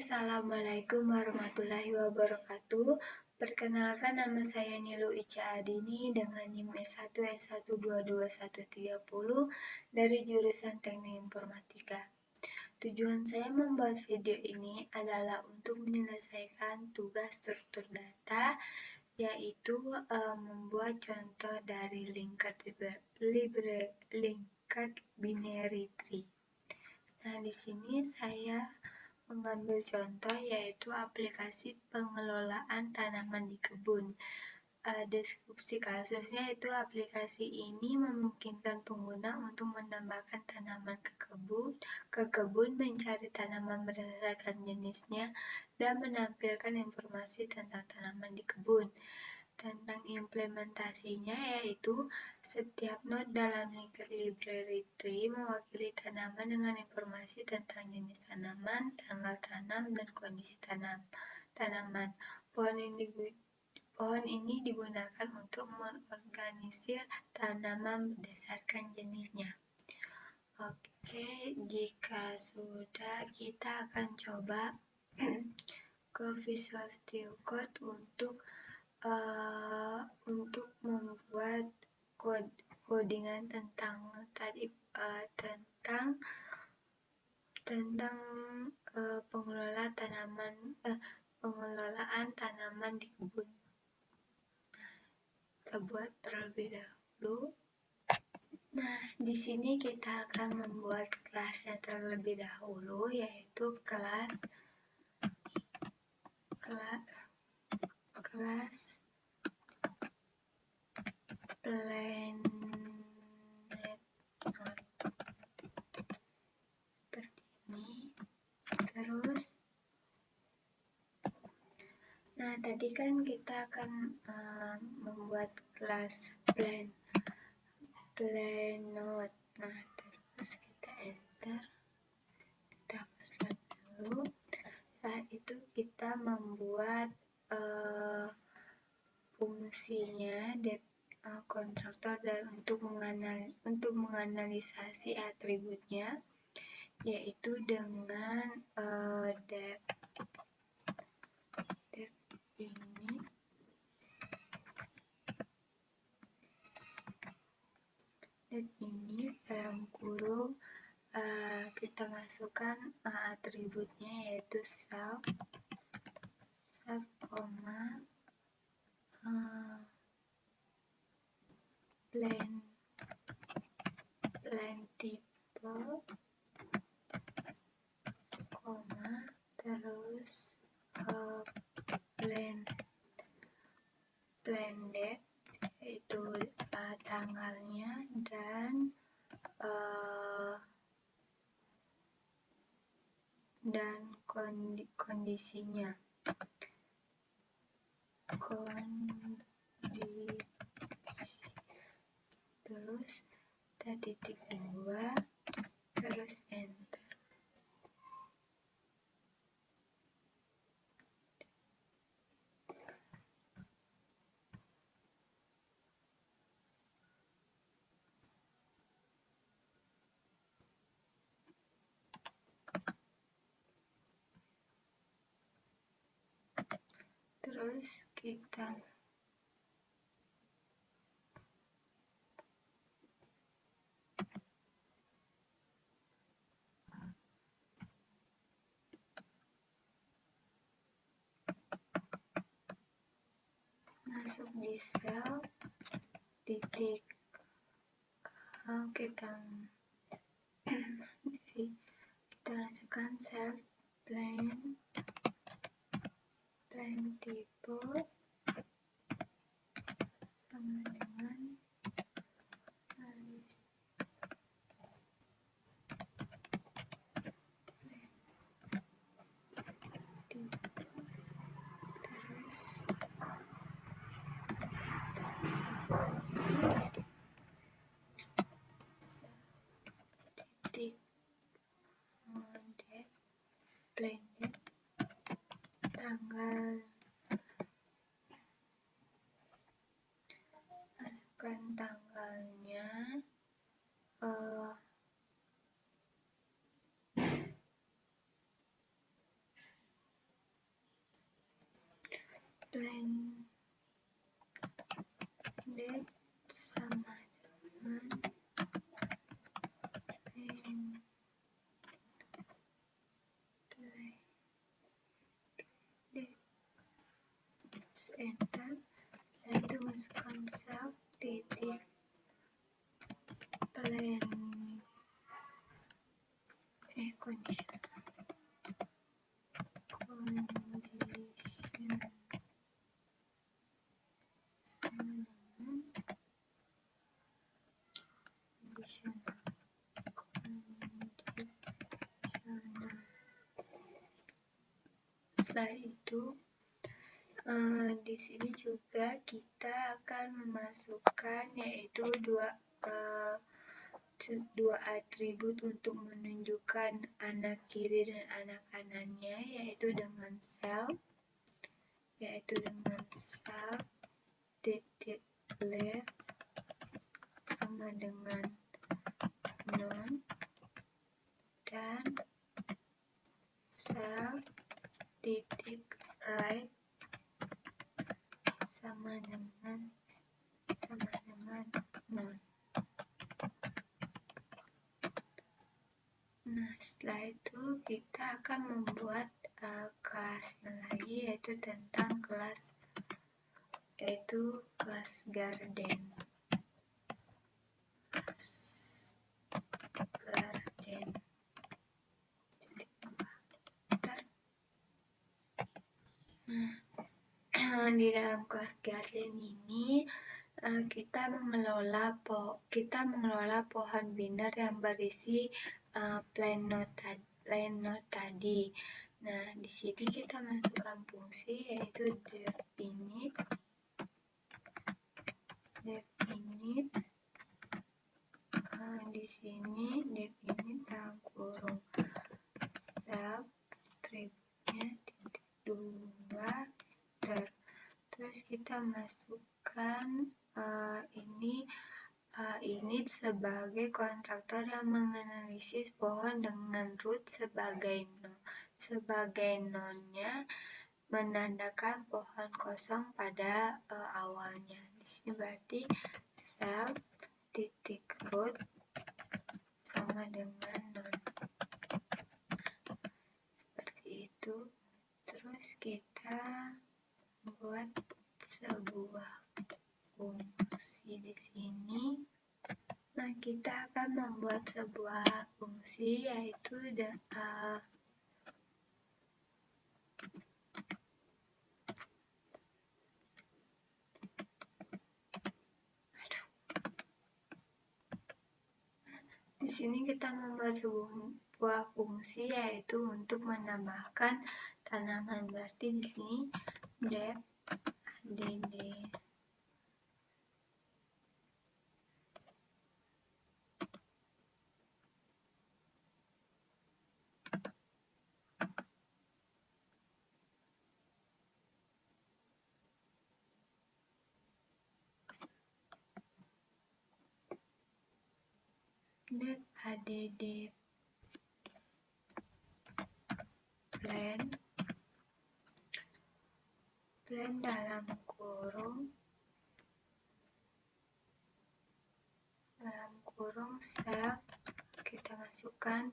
Assalamualaikum warahmatullahi wabarakatuh. Perkenalkan, nama saya Nilu Ica Adini dengan NIM S1 S1221130 dari jurusan Teknik Informatika. Tujuan saya membuat video ini adalah untuk menyelesaikan tugas struktur data, yaitu membuat contoh dari linked binary tree. Nah, di sini saya mengambil contoh yaitu aplikasi pengelolaan tanaman di kebun. Deskripsi kasusnya itu aplikasi ini memungkinkan pengguna untuk menambahkan tanaman ke kebun, mencari tanaman berdasarkan jenisnya, dan menampilkan informasi tentang tanaman di kebun. Tentang implementasinya yaitu setiap node dalam linked library tree mewakili tanaman dengan informasi tentang jenis tanaman, tanggal tanam, dan kondisi tanaman. Pohon ini digunakan untuk mengorganisir tanaman berdasarkan jenisnya. Oke, jika sudah, kita akan coba ke Visual Studio Code untuk membuat codingan tentang pengelolaan tanaman di kebun. Kita buat terlebih dahulu. Nah, di sini kita akan membuat kelasnya terlebih dahulu, yaitu kelas planet. Seperti ini. Terus, nah tadi kan kita akan membuat kelas planet. Nah, terus kita enter, kita hapuskan dulu. Saat itu kita membuat fungsinya konstruktor dan untuk menganalisasi atributnya, yaitu dengan def ini dalam kurung kita masukkan atributnya yaitu self, plant type, terus plant date yaitu tanggalnya dan kondisinya. Terus kita titik 2, terus enter. Terus kita masuk di sel titik kita masukkan sel plant type sama dengan titik planet tanggal, masukkan tanggalnya plan date sama dengan plan date. Enter, lalu masukkan sub titik plan condition setelah itu di sini juga kita akan memasukkan yaitu dua atribut untuk menunjukkan anak kiri dan anak kanannya, yaitu dengan self titik left sama dengan non, dan self titik right sama dengan non. Nah, setelah itu kita akan membuat kelasnya lagi, yaitu tentang kelas garden. Nah, di dalam kelas garden ini kita mengelola pohon binder yang berisi plain note tadi. Nah, di sini kita masukkan fungsi yaitu definite di sini definite dalam kurung self atributnya titik 2 terus kita masukkan ini sebagai kontraktor yang menganalisis pohon dengan root sebagai node-nya menandakan pohon kosong pada awalnya. Di sini berarti self titik root sama dengan node. Seperti itu. Terus kita buat sebuah fungsi di sini. Nah, kita akan membuat sebuah fungsi yaitu di sini kita membuat sebuah fungsi yaitu untuk menambahkan tanaman. Berarti di sini def add plan dalam self, kita masukkan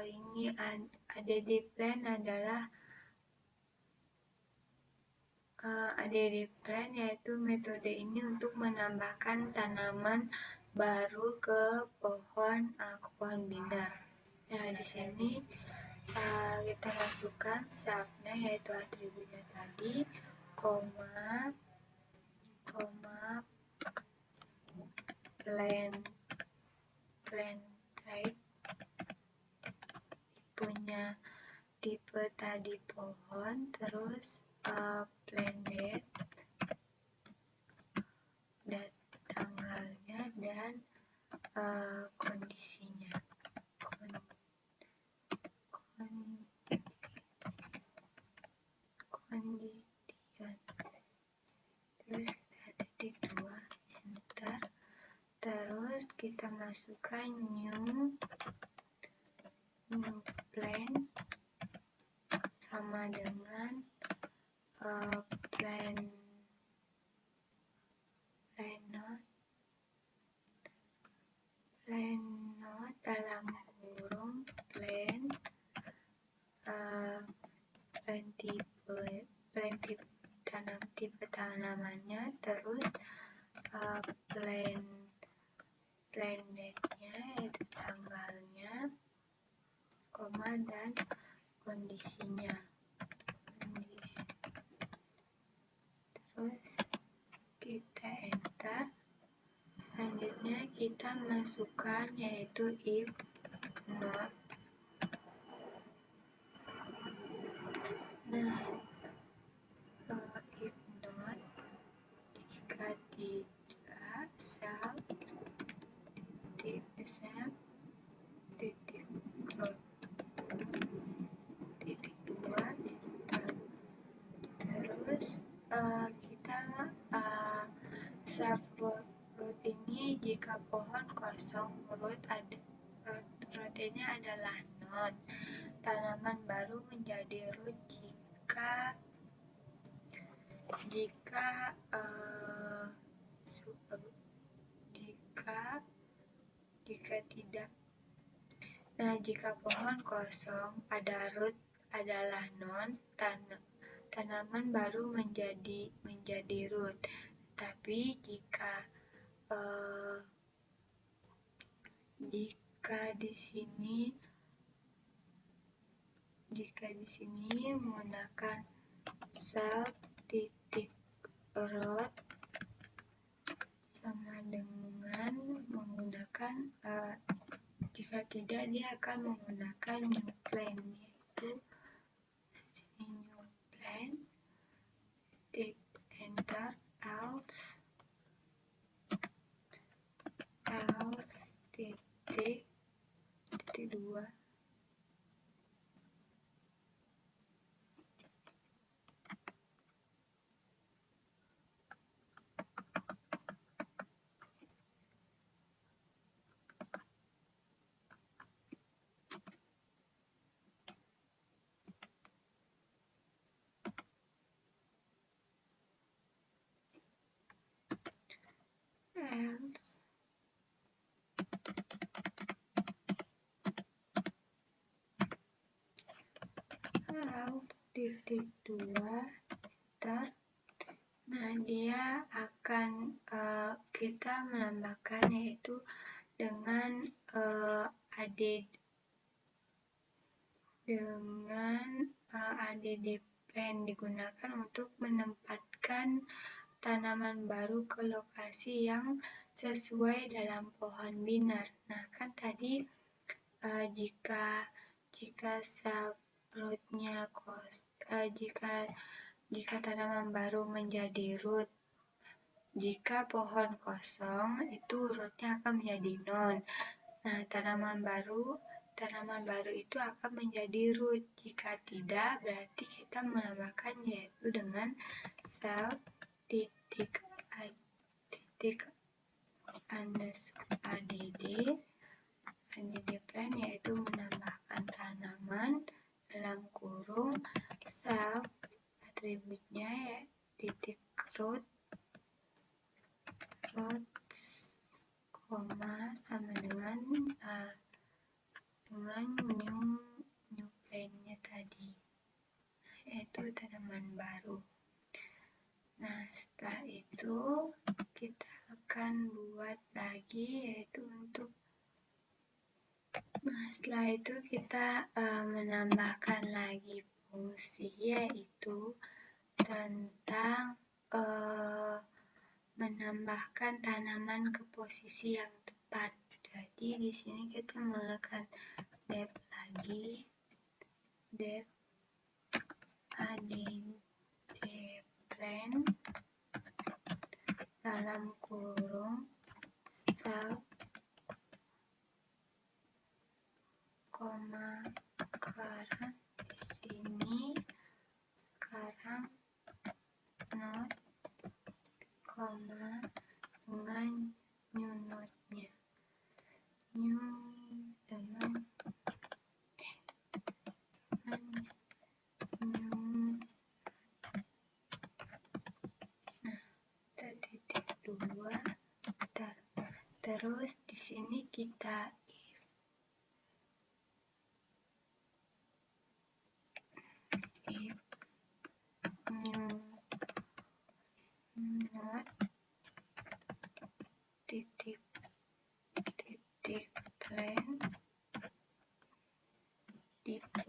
ini add plan adalah add plan, yaitu metode ini untuk menambahkan tanaman baru ke pohon binder. Nah, di sini kita masukkan self-nya yaitu atributnya tadi, koma plan type, tipe tadi pohon, terus plan date tanggalnya, dan kondisinya. Terus kita titik 2, enter. Terus kita masukkan new plan sama dengan plan note dalam kurung plan tipe tanamannya, terus plan date-nya yaitu tanggalnya, koma dan kondisinya. Terus kita enter. Selanjutnya kita masukkan yaitu if not. Nah, if not, jika tidak, sel titik root titik 2 enter. Terus kita save root ini jika pohon kosong, root ini adalah non. Tanaman baru menjadi root jika tidak. Nah, jika pohon kosong pada root adalah non, tanaman baru menjadi root. Tapi jika di sini menggunakan self titik root sama dengan menggunakan jika tidak, dia akan menggunakan new plan, yaitu sini new plan, enter, else titik 2. Titik 2 enter. Nah, dia akan kita menambahkan yaitu dengan add plan digunakan untuk menempatkan tanaman baru ke lokasi yang sesuai dalam pohon binar. Nah, kan tadi jika self rootnya jika tanaman baru menjadi root, jika pohon kosong itu rootnya akan menjadi non. Nah, tanaman baru itu akan menjadi root. Jika tidak, berarti kita menambahkan yaitu dengan self titik add plan, yaitu menambahkan tanaman dalam kurung self atributnya ya titik root koma sama dengan new plan-nya tadi, yaitu tanaman baru. Nah, setelah itu kita akan buat lagi yaitu setelah itu kita menambahkan lagi fungsi yaitu tentang menambahkan tanaman ke posisi yang tepat. Jadi di sini kita menggunakan def lagi, def add plan dalam kurung self koma sekarang di sini sekarang not koma dengan new note-nya 2. Terus di sini kita if not titik plan tipe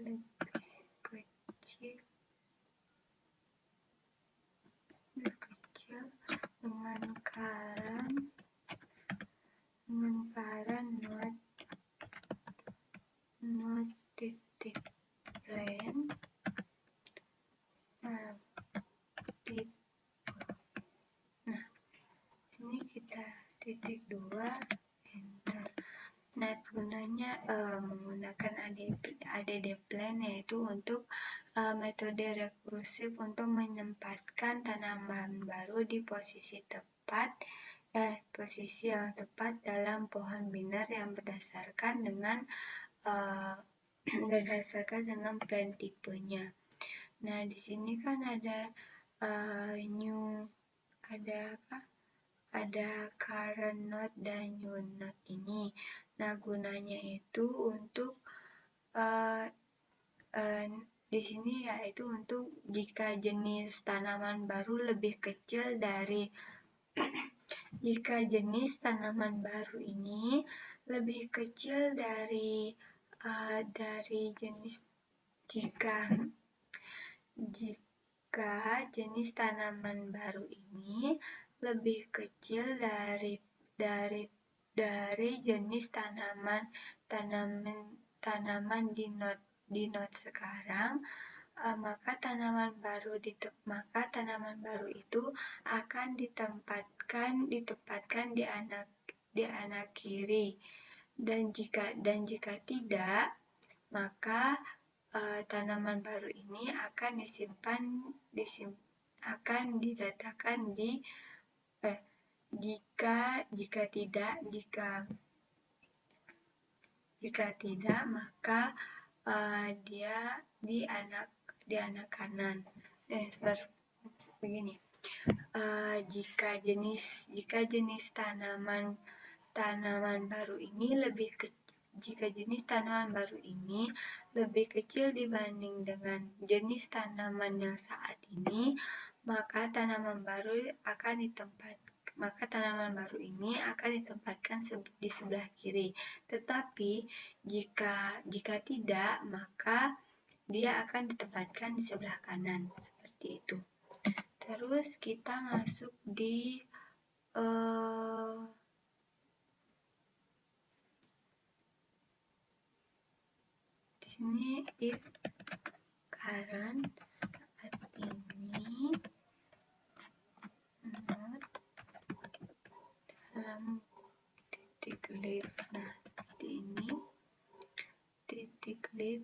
lebih kecil dengan current not titik plan tipe. Nah, sini kita titik 2 enter. Nah, gunanya menggunakan add plan yaitu untuk metode rekursif untuk menempatkan tanaman baru di posisi yang tepat dalam pohon biner yang berdasarkan dengan plan tipenya. Nah, di sini kan ada ada current node dan new node ini. Nah, gunanya itu untuk di sini yaitu untuk jika jenis tanaman baru lebih kecil dari jenis jika jenis tanaman baru ini lebih kecil dari jenis tanaman di node sekarang, maka tanaman baru itu akan ditempatkan di anak kiri, dan jika tidak, maka tanaman baru ini akan diletakkan di jika tidak maka dia di anak kanan. Begini. Jika jenis tanaman baru ini lebih kecil dibanding dengan jenis tanaman yang saat ini, maka tanaman baru ini akan ditempatkan di sebelah kiri. Tetapi jika tidak, maka dia akan ditempatkan di sebelah kanan, seperti itu. Terus kita masuk di sini if current saat ini not dalam titik leaf. Nah, seperti ini. Titik leaf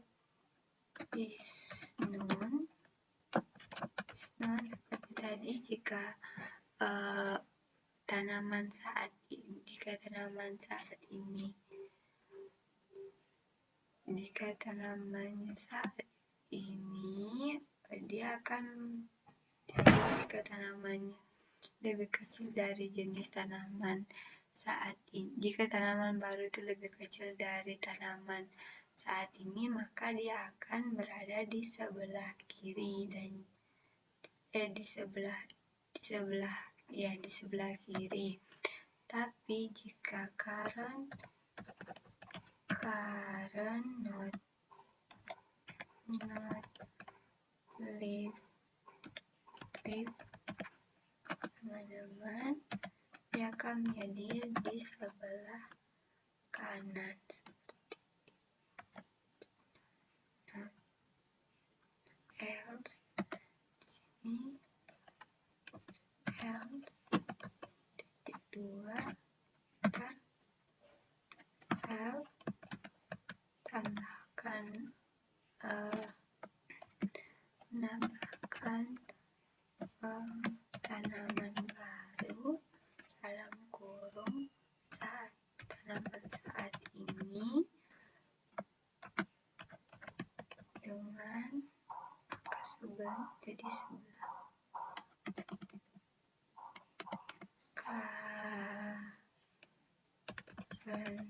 is known. Seperti tadi, jika tanaman saat ini dia akan jika tanamannya lebih kecil dari jenis tanaman saat ini, jika tanaman baru itu lebih kecil dari tanaman saat ini, maka dia akan berada di sebelah kiri dan di sebelah kiri. Tapi jika current not leaf teman-teman, dia akan menjadi di sebelah kanan. Else titik 2 menambahkan tanaman baru dalam kurung tanaman saat ini jadi sebelah kanan dan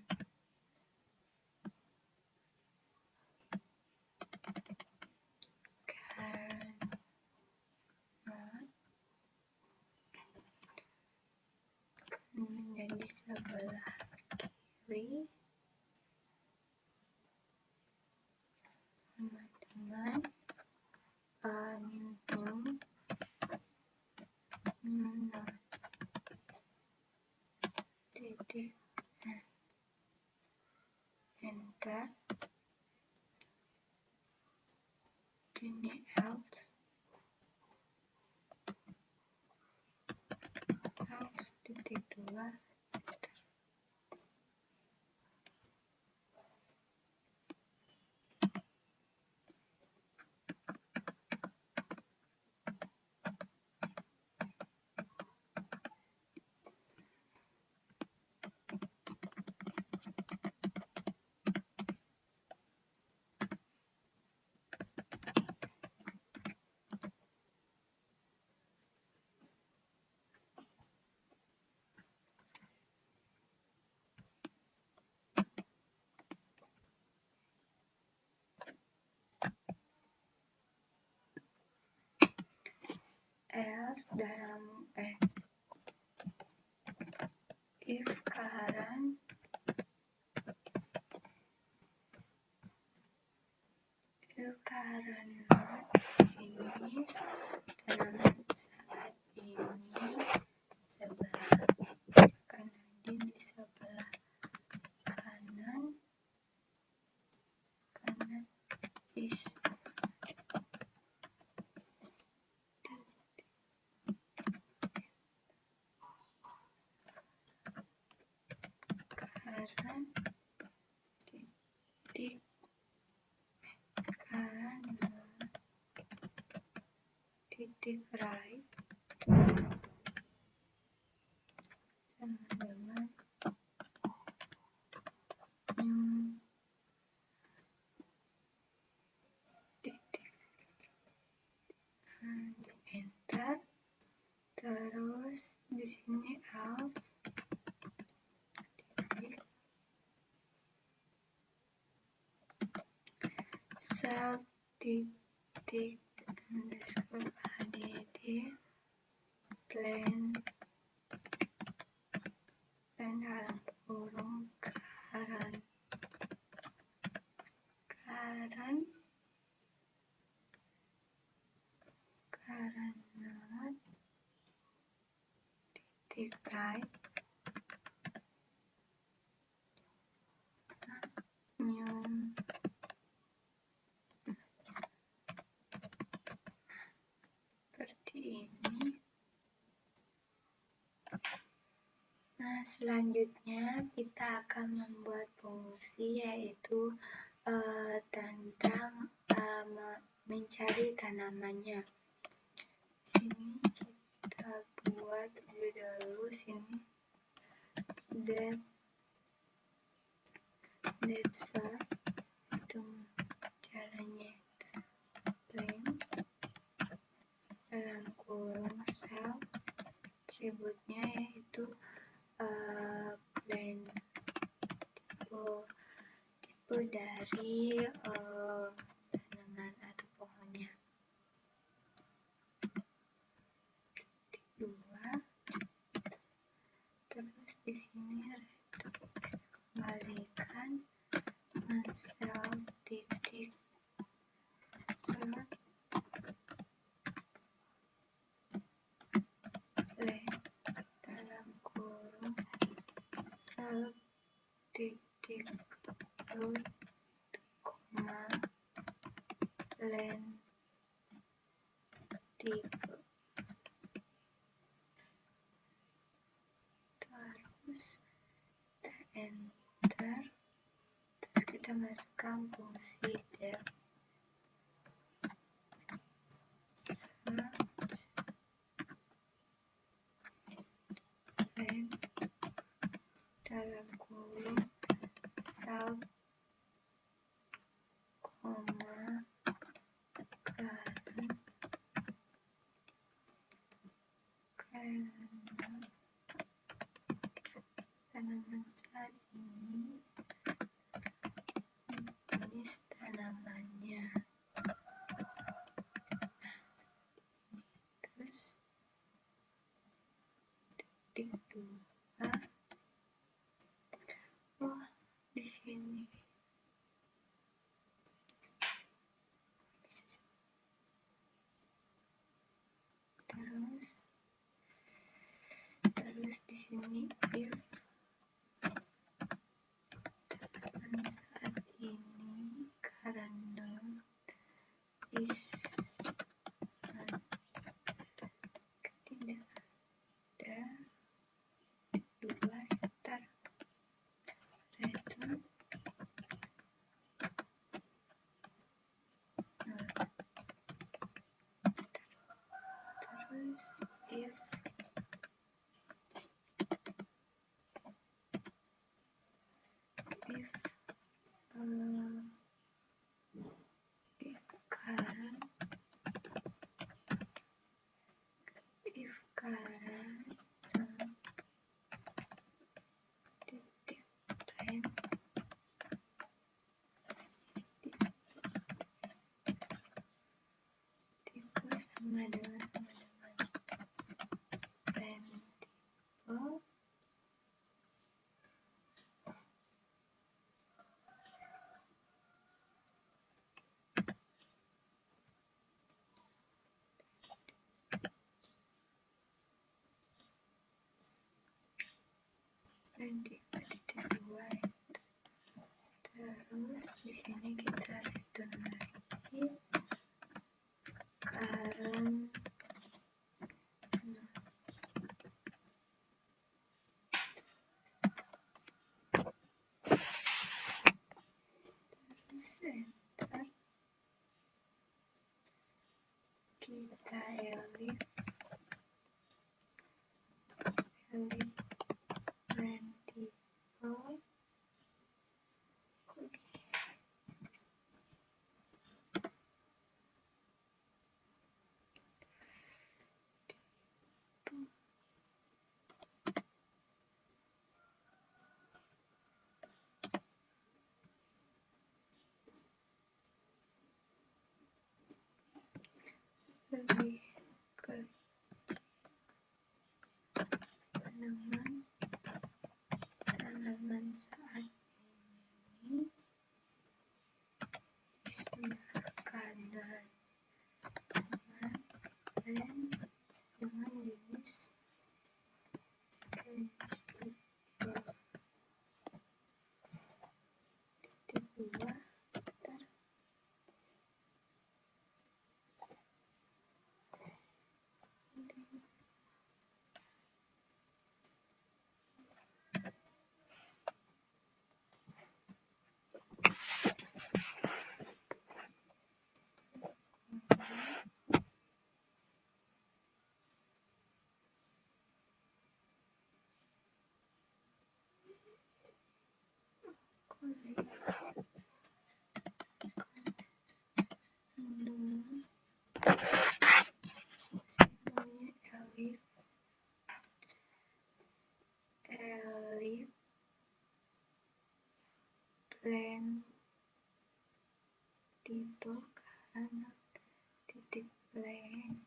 di sebelah kiri teman-teman titik enter ini out titik 2 else dalam if current not sini tanaman saat ini sebelah kanan di sebelah kanan is kanan titik kanan titik right teman-teman titik enter terus di sini else sel titik underscore add plan dan dalam kurung current not titik right new seperti ini. Nah, selanjutnya kita akan membuat fungsi yaitu tentang mencari tanamannya. Sini kita buat lebih dahulu sini search itu caranya plain dalam kurung sel atributnya yaitu plain tipe dari tanaman atau pohonnya. Titik 2 terus di sini kembalikan sel titik search dalam kurung sel titik root len tipe terus kita enter terus kita masukkan fungsi def len dalam kurung sel koma current sini if tanaman saat ini karena is tidak ada 2 hektar itu terus if current titik plan tipe sama dengan plan tipe plan tipe titik 2 terus di sini kita return lagi current terus enter kita elif plan tipe lebih ke tanaman saat ini silakan plan dengan jenis tipe titik 2 elif plan tipe karena titik plan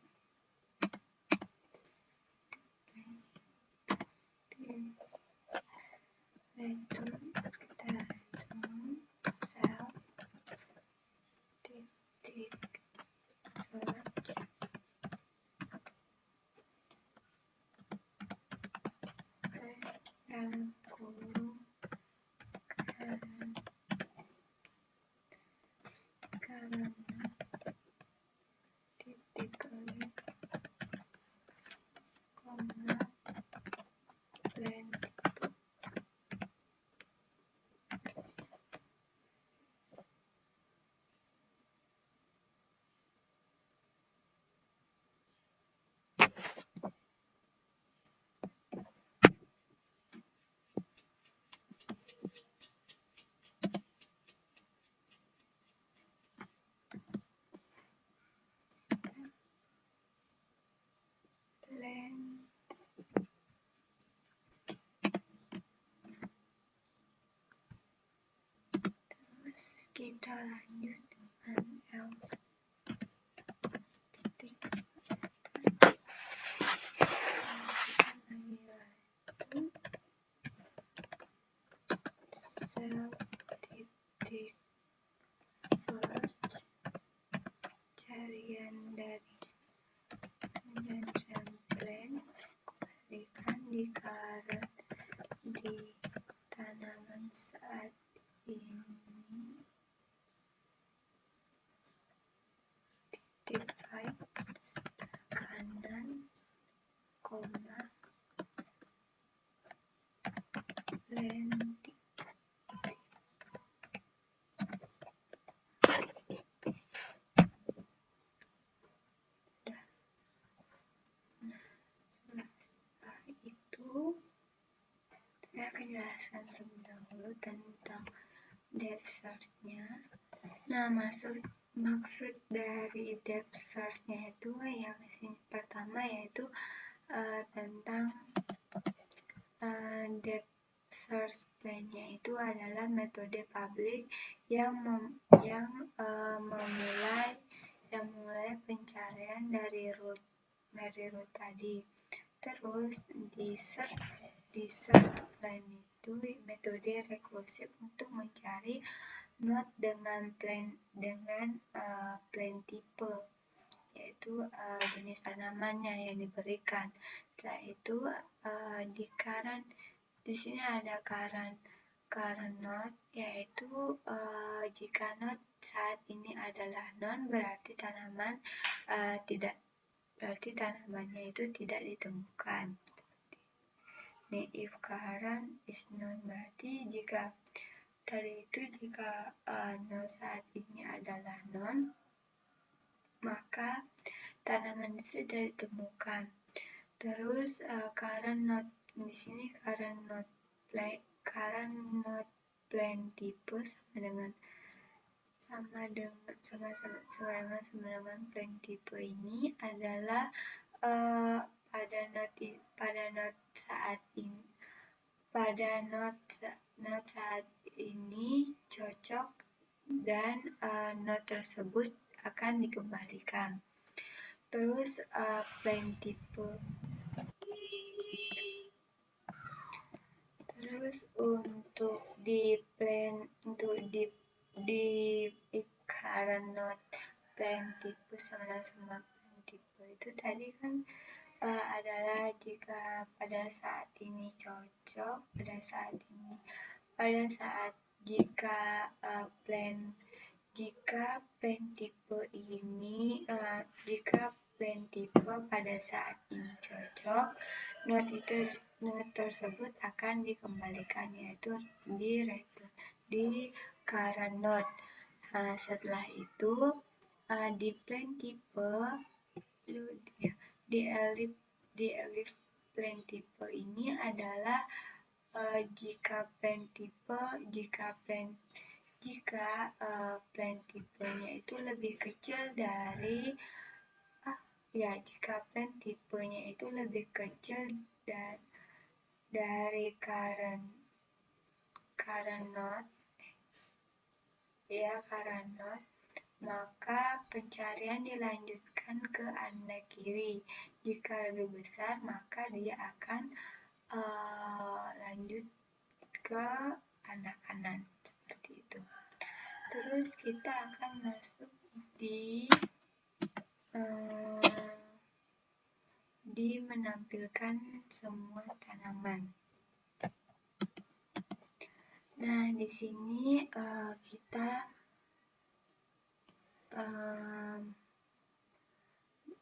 return kita return sel titik search dalam kurung karena titik elif koma plan plan terus kita lanjut dengan else titik sel titik search carian dari plan kembalikan di current di tanaman saat ini, titik right kanan, koma, plenty. Saya akan jelaskan terlebih dahulu tentang depth search-nya. Nah, maksud dari depth search-nya itu yang pertama yaitu tentang depth search plan-nya itu adalah metode publik yang memulai pencarian dari root tadi. Terus di search plan itu metode rekursif untuk mencari node dengan plan tipe, yaitu jenis tanamannya yang diberikan. Setelah itu di sini ada current node, yaitu jika node saat ini adalah non, berarti tanamannya itu tidak ditemukan. Nah, if current is non, berarti jika node saat ini adalah non, maka tanaman itu tidak ditemukan. Terus current node di sini current node plan tipe sama dengan plan tipe ini adalah pada node saat ini cocok dan node tersebut akan dikembalikan. Terus plan tipe. Terus untuk di current node plan tipe sama plan tipe itu tadi kan adalah jika pada saat ini cocok, jika plan tipe pada saat ini cocok, node tersebut akan dikembalikan, yaitu di current node. Setelah itu di plan tipe di ellipse plan tipe ini adalah jika plan tipenya itu lebih kecil dari current node, maka pencarian dilanjutkan ke anak kiri. Jika lebih besar, maka dia akan lanjut ke anak kanan, seperti itu. Terus kita akan masuk di menampilkan semua tanaman. Nah, di sini kita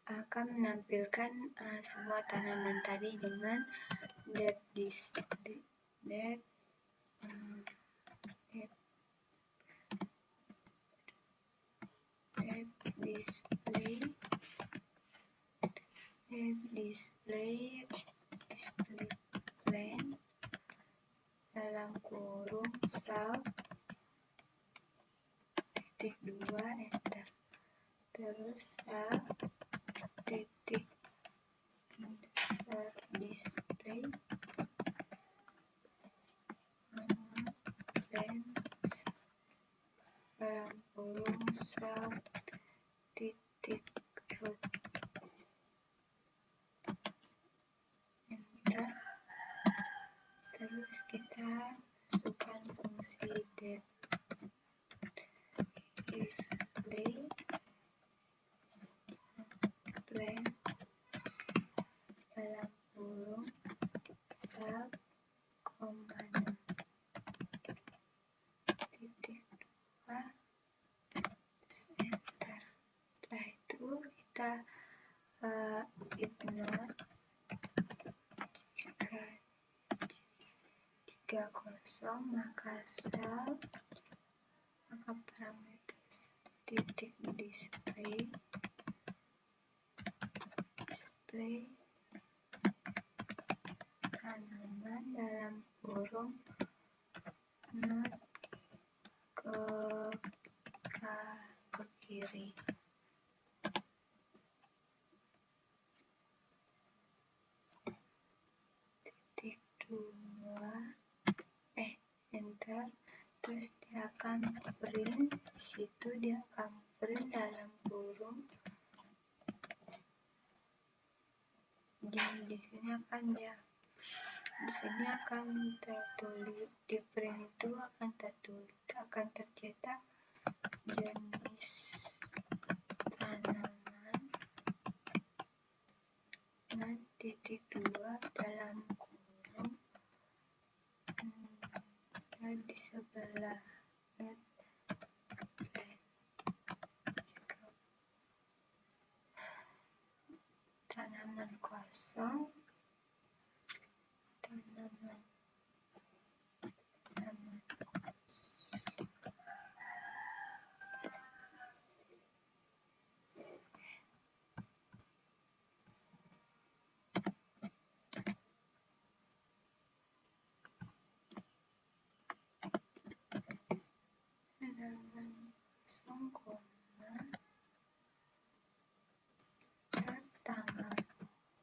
akan menampilkan semua tanaman tadi dengan depth display plan dalam kurung sub titik 2 enter, terus sub titik display plan dalam kurung sub titik root enter. Terus kita masukkan fungsi depth display plan dalam kurung sub bisa if not jika kosong maka parameter titik display tanaman dalam kurung not ke kiri. Titik 2 enter, terus dia akan print, di situ dia akan print dalam kurung, dan di sini akan tertulis, di print itu akan tercetak jenis tanaman dan titik 2 dalam kurung dan di sebelah tanaman kosong,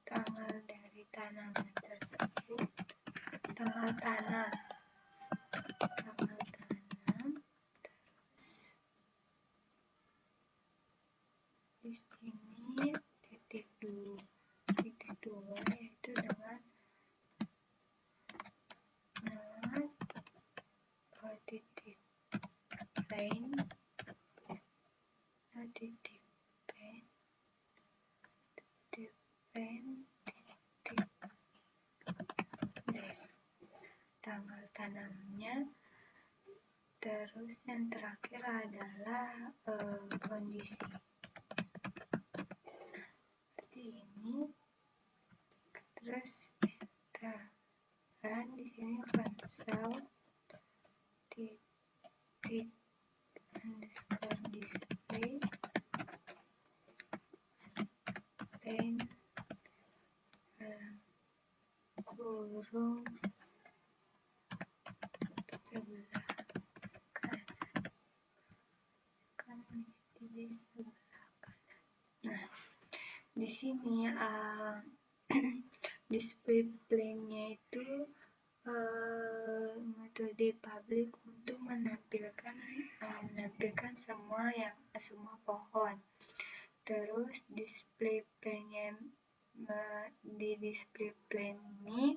tanggal dari tanaman tersebut, tanggal tanam, terus di sini titik 2 yaitu dengan not titik plain, tanggal tanamnya. Terus yang terakhir adalah kondisi seperti ini, terus dan di sini cancel titik underscore display dan kurung sebelah kanan di sebelah kanan. Nah, di sini display plane-nya itu metode public untuk menampilkan semua pohon. Terus display plane-nya di display plane ini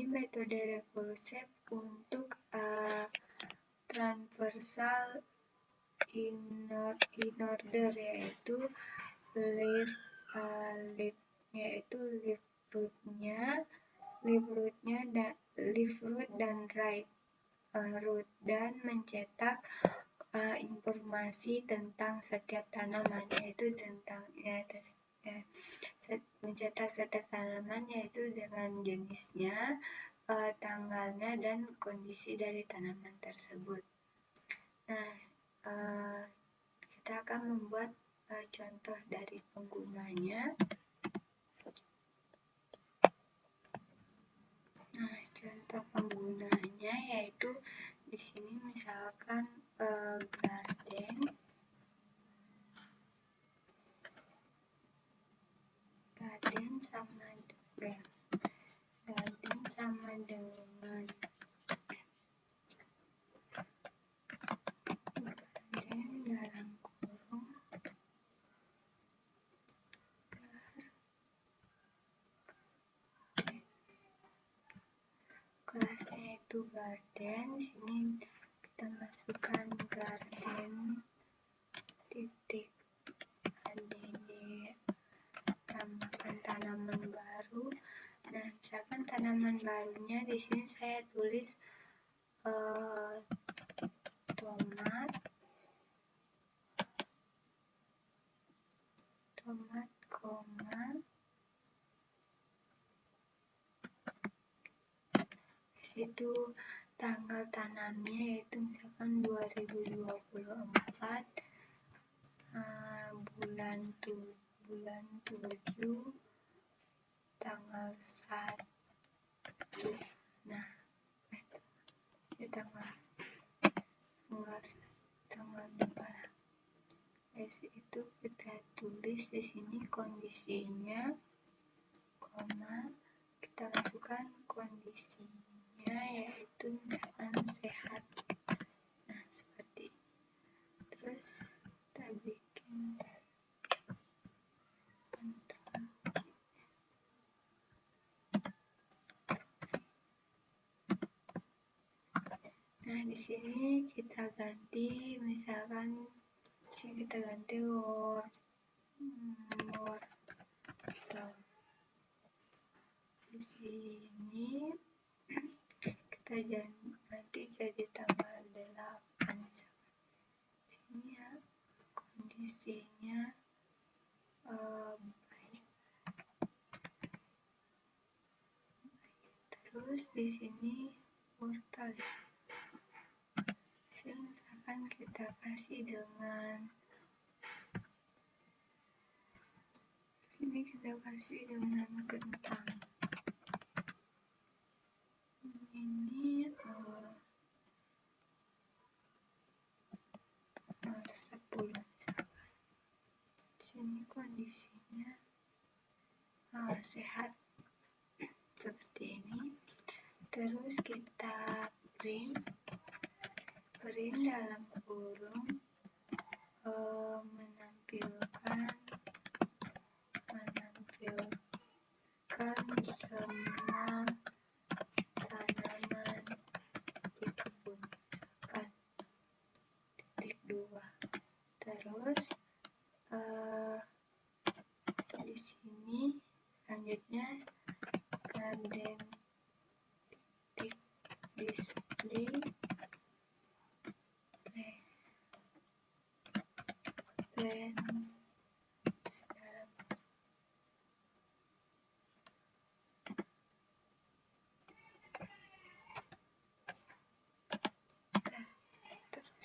metode recursive untuk transversal in order, yaitu leaf root dan right root, dan mencetak informasi tentang setiap tanaman, yaitu dengan jenisnya, tanggalnya, dan kondisi dari tanaman tersebut. Nah, kita akan membuat contoh dari penggunanya. Nah, contoh penggunanya yaitu di sini misalkan garden sama dengan garden dalam kurung kelasnya itu garden. Sini kita masukkan garden titik add, tambahkan tanaman baru. Nah, misalkan tanaman barunya di sini saya tulis tomat, situ tanggal tanamnya yaitu misalkan 2024 bulan 7 tanggal 1. Nah, tanggal 2. Itu kita tulis di sini kondisinya, kita masukkan kondisinya yaitu misalkan sehat. Nah, seperti terus kita bikin nah di sini kita ganti misalkan kita ganti word di sini kita ganti jadi tanggal 8 misalkan. Sini ya kondisinya baik. Terus di sini portal. Misalkan kita kasih dengan kentang. Ini 10 misalkan. Sini kondisinya sehat seperti ini. Terus kita print dalam kurung menampilkan semua tanaman di kebun, misalkan titik 2. Terus di sini selanjutnya garden titik display plan.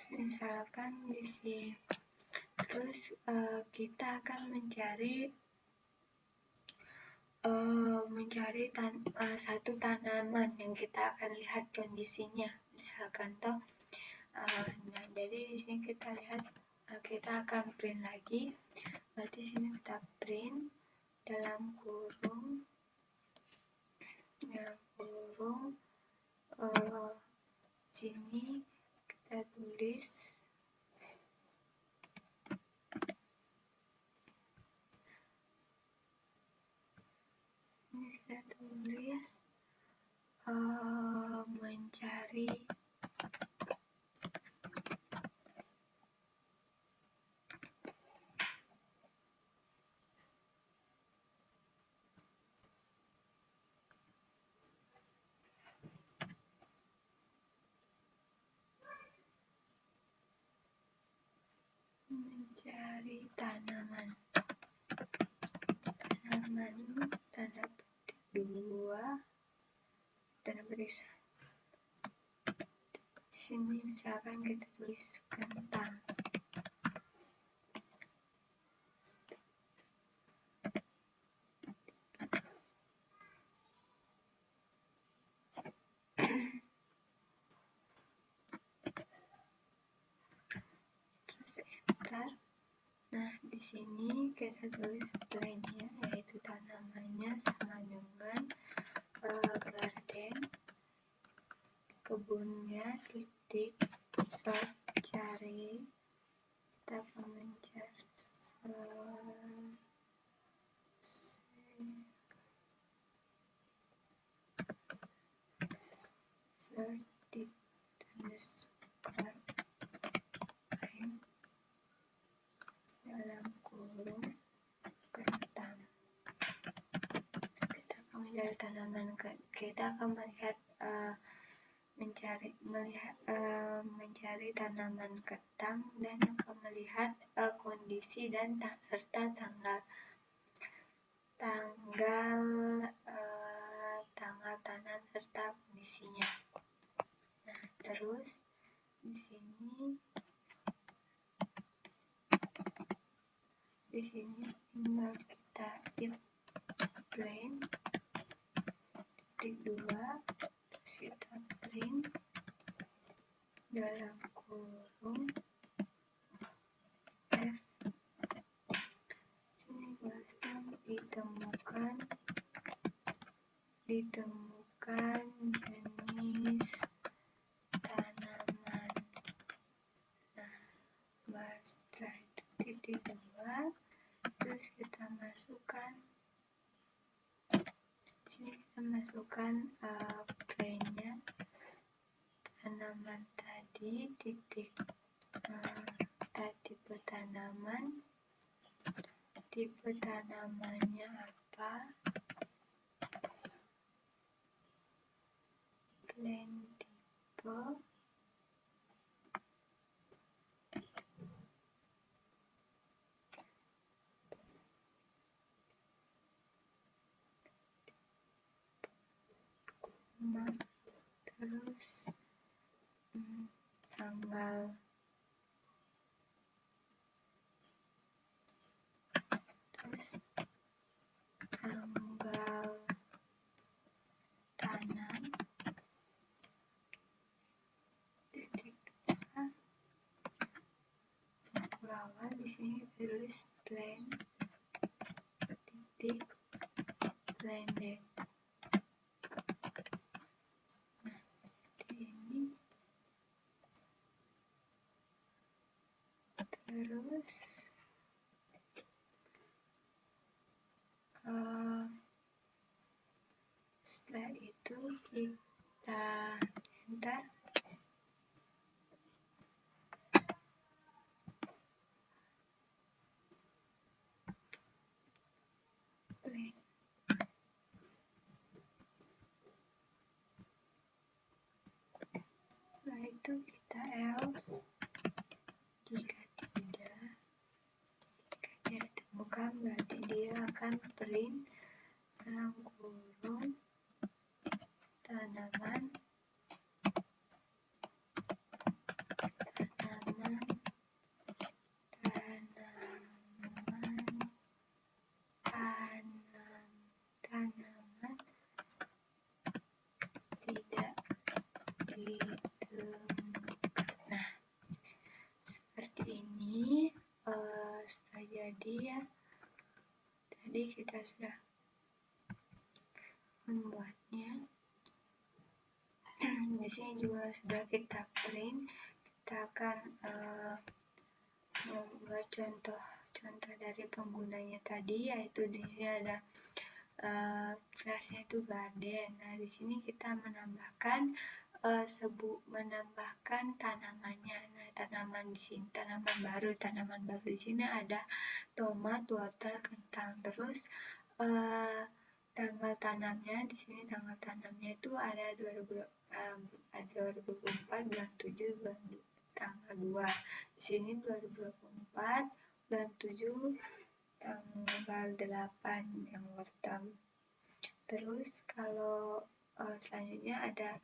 Misalkan di sini terus kita akan mencari satu tanaman yang kita akan lihat kondisinya, misalkan nah jadi di sini kita lihat kita akan print lagi. Berarti sini kita print dalam kurung sini kita tulis mencari tanaman tanda petik 2 tanda petik 1. Sini misalkan kita tulis kentang. Nah, di sini kita tulis plannya yaitu tanamannya sama dengan garden kebunnya titik search cari, kita akan mencari search di dalam kurung kentang. Kita akan mencari tanaman, kita akan melihat mencari tanaman kentang dan akan melihat kondisi dan serta tanggal tanam serta kondisi kondisinya. Nah, terus di sini tinggal kita if plain titik 2, terus kita print dalam kurung F. Sini bahasnya ditemukan jenis tanaman. Nah, setelah itu titik 2, terus kita masukkan sini, kita masukkan plainnya tanaman tadi, tipe tanamannya apa, plain tipe, terus tanggal tanam, titik 2, awal di sini tulis plain titik blended. Nah, ini terus setelah itu kita enter. Setelah itu kita else, jika tidak ditemukan berarti dia akan print dalam kurung tanaman tidak ditemukan. Nah, seperti ini sudah jadi ya. Tadi kita sudah membuatnya. Di sini juga sudah kita print. Kita akan membuat contoh dari penggunanya tadi, yaitu di sini ada kelasnya itu garden. Nah, di sini kita menambahkan tanamannya. Nah, tanaman di sini tanaman baru di sini ada tomat, wortel, kentang. Terus tanggal tanamnya di sini, tanggal tanamnya itu ada 2024 bulan 7 bulan tanggal 2. Di sini 2024 bulan 7 tanggal 8 yang wortel. Terus kalau selanjutnya ada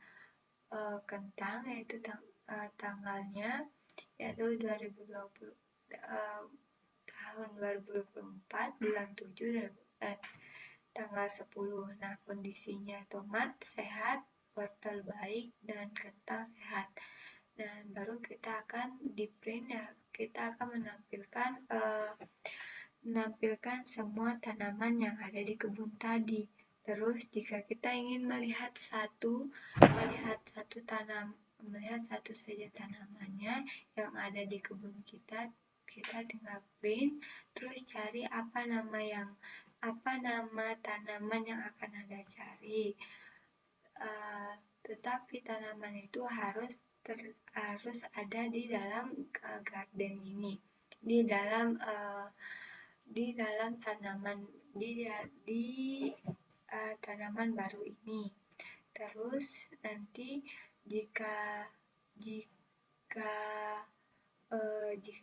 kentang, yaitu tanggalnya yaitu 2020 tahun 2024 bulan 7 tanggal 10. Nah, kondisinya tomat sehat, wortel baik, dan kentang sehat. Dan baru kita akan di print ya, kita akan menampilkan semua tanaman yang ada di kebun tadi. Terus jika kita ingin melihat satu saja tanamannya yang ada di kebun kita tinggal print, terus cari apa nama tanaman yang akan Anda cari. Tetapi tanaman itu harus ada di dalam garden ini, di dalam tanaman tanaman baru ini. Terus nanti jika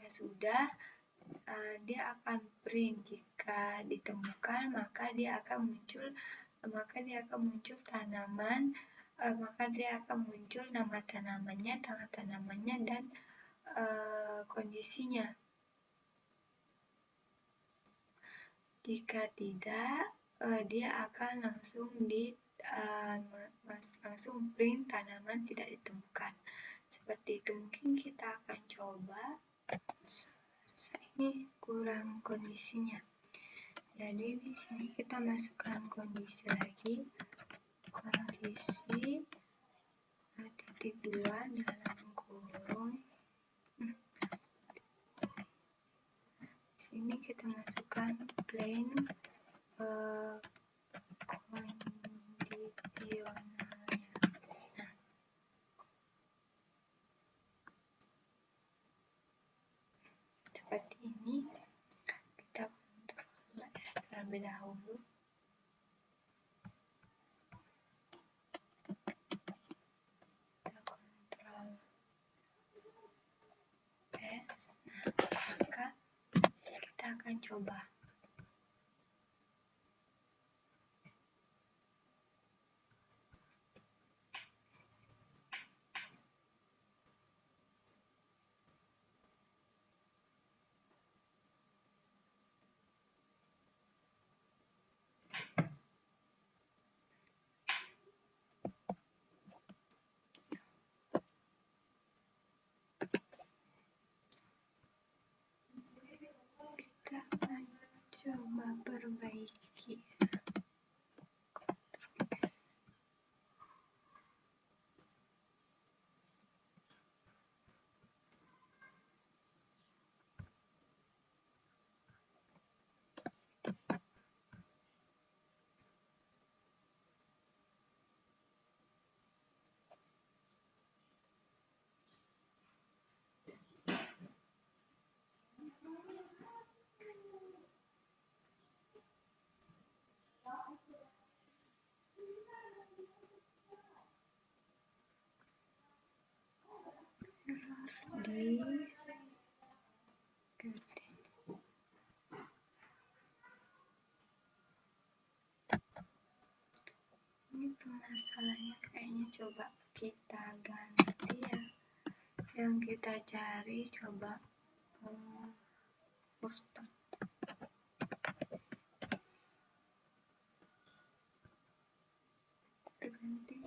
sudah dia akan print. Jika ditemukan maka dia akan muncul tanaman maka dia akan muncul nama tanamannya, tanggal tanamannya, dan kondisinya. Jika tidak, dia akan langsung print tanaman tidak ditemukan. Seperti itu. Mungkin kita akan coba. Ini kurang kondisinya. Jadi di sini kita masukkan kondisi lagi. Kondisi titik 2 dalam kurung. Di sini kita masukkan plain kondisionalnya. Nah, seperti ini. Kita kontrol S terlebih dahulu. Kita kontrol S. Nah, maka kita akan coba. Kita akan coba perbaiki. Di ini permasalahannya kayaknya coba kita ganti ya. Yang kita cari coba poster. Kita ganti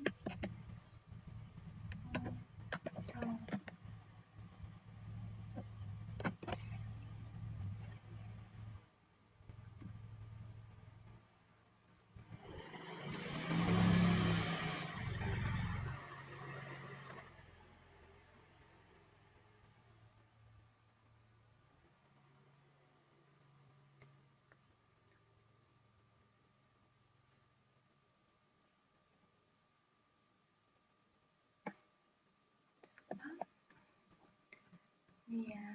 ini ya.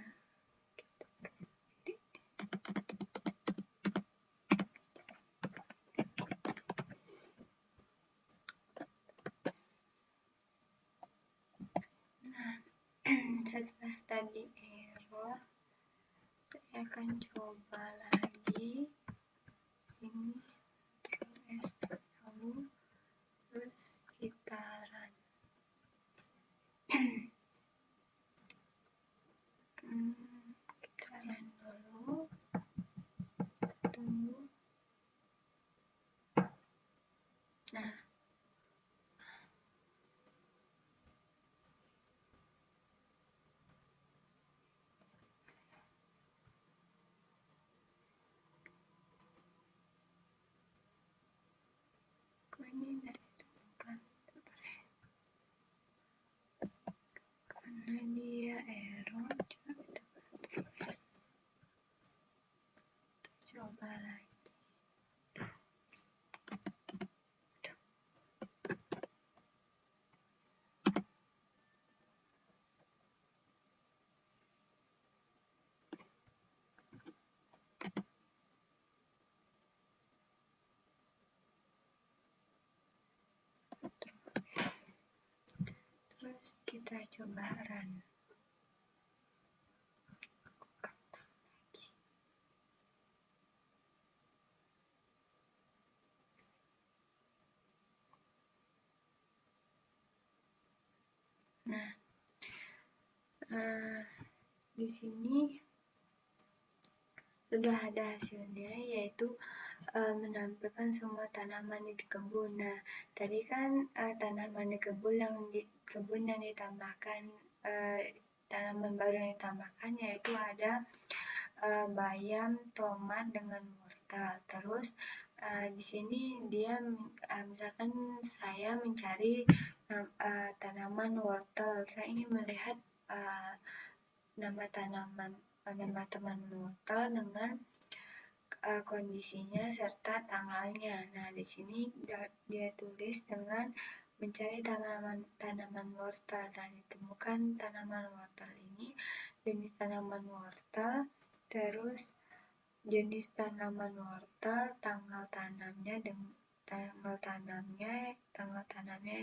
Setelah tadi error, saya akan coba lagi ini terus lalu terus kita run. Kita run dulu, tunggu. Nah, ini tidak ditemukan karena dia error. Coba lagi. Terus kita coba run. Di sini sudah ada hasilnya, yaitu menampilkan semua tanaman di kebun. Nah, tadi kan tanaman di kebun yang ditambahkan, tanaman baru yang ditambahkan yaitu ada bayam, tomat dengan wortel. Terus di sini dia misalkan saya mencari tanaman wortel, saya ingin melihat nama tanaman wortel dengan kondisinya serta tanggalnya. Nah, di sini dia tulis dengan mencari tanaman wortel dan ditemukan tanaman wortel ini, jenis tanaman wortel, terus jenis tanaman wortel, tanggal tanamnya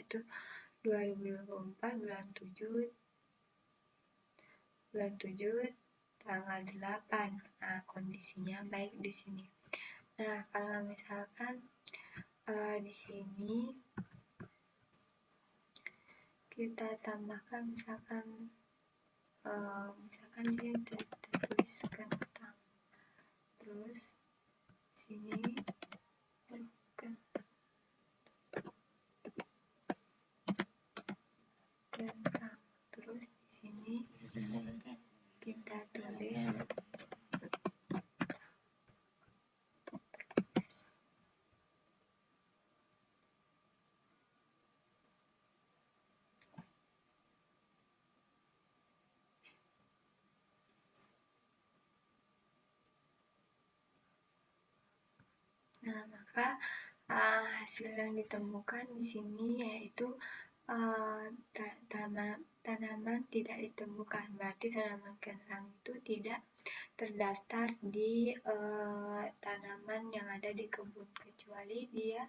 itu 2024 bulan 7 tanggal 8. Nah, kondisinya baik di sini. Nah, kalau misalkan di sini kita tambahkan misalkan ini tertulis kentang, terus sini kentang, terus di sini kita tulis Nah, maka hasil yang ditemukan di sini yaitu tanaman tidak ditemukan, berarti tanaman kentang itu tidak terdaftar di tanaman yang ada di kebun, kecuali dia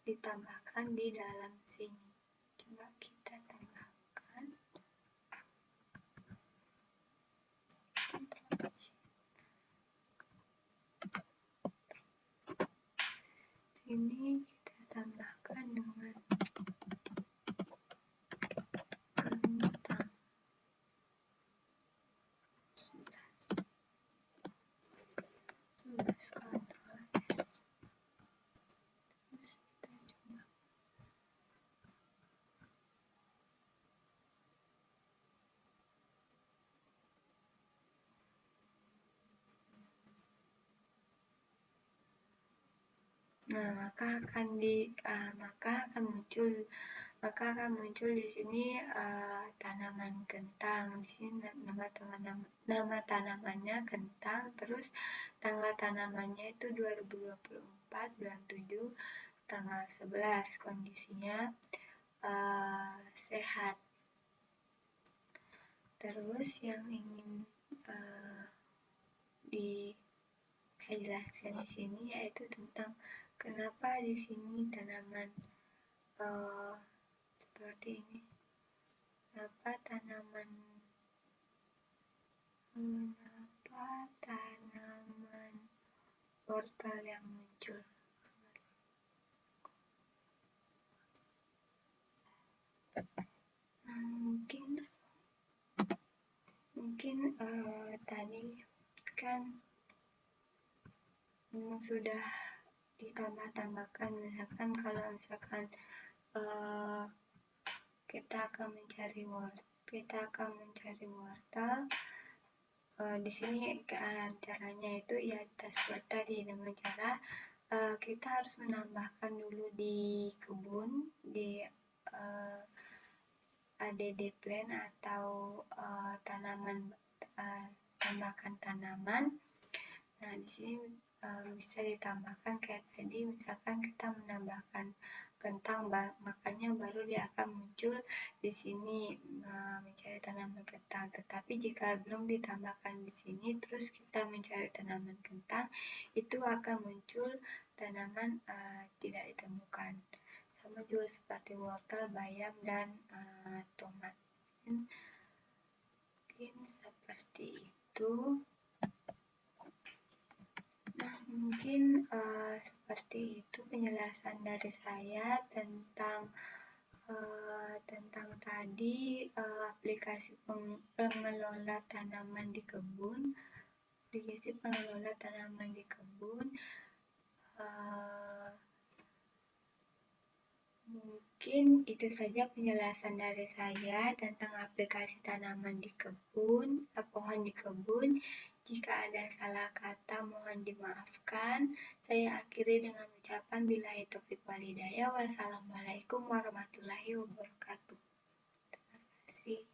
ditambahkan di dalam sini. Coba kita tambahkan. Sini kita tambahkan dengan kentang 11 Ctrl S. Terus kita coba. Nah, maka akan muncul di sini tanaman kentang. Di sini nama tanamannya kentang, terus tanggal tanamannya itu 2024 bulan 7 tanggal 11, kondisinya sehat. Terus yang ingin dijelaskan di sini yaitu tentang kenapa di sini tanaman seperti ini. Kenapa tanaman wortel yang muncul? Mungkin tadi kan sudah ditambahkan, misalkan kalau misalkan kita akan mencari wortel, di sini caranya itu ya seperti tadi, dengan cara kita harus menambahkan dulu di kebun, di ADD plan atau tambahkan tanaman. Nah, di sini bisa ditambahkan kayak tadi, misalkan kita menambahkan kentang, makanya baru dia akan muncul di sini mencari tanaman kentang. Tetapi jika belum ditambahkan di sini, terus kita mencari tanaman kentang, itu akan muncul tanaman tidak ditemukan. Sama juga seperti wortel, bayam, dan tomat. Mungkin seperti itu. Nah, mungkin seperti itu penjelasan dari saya tentang Tentang tadi aplikasi pengelola tanaman di kebun, eh, mungkin itu saja penjelasan dari saya tentang aplikasi tanaman di kebun, pohon di kebun. Jika ada salah kata mohon dimaafkan. Saya akhiri dengan ucapan billahi taufiq walhidayah. Wassalamualaikum warahmatullahi wabarakatuh. Terima kasih.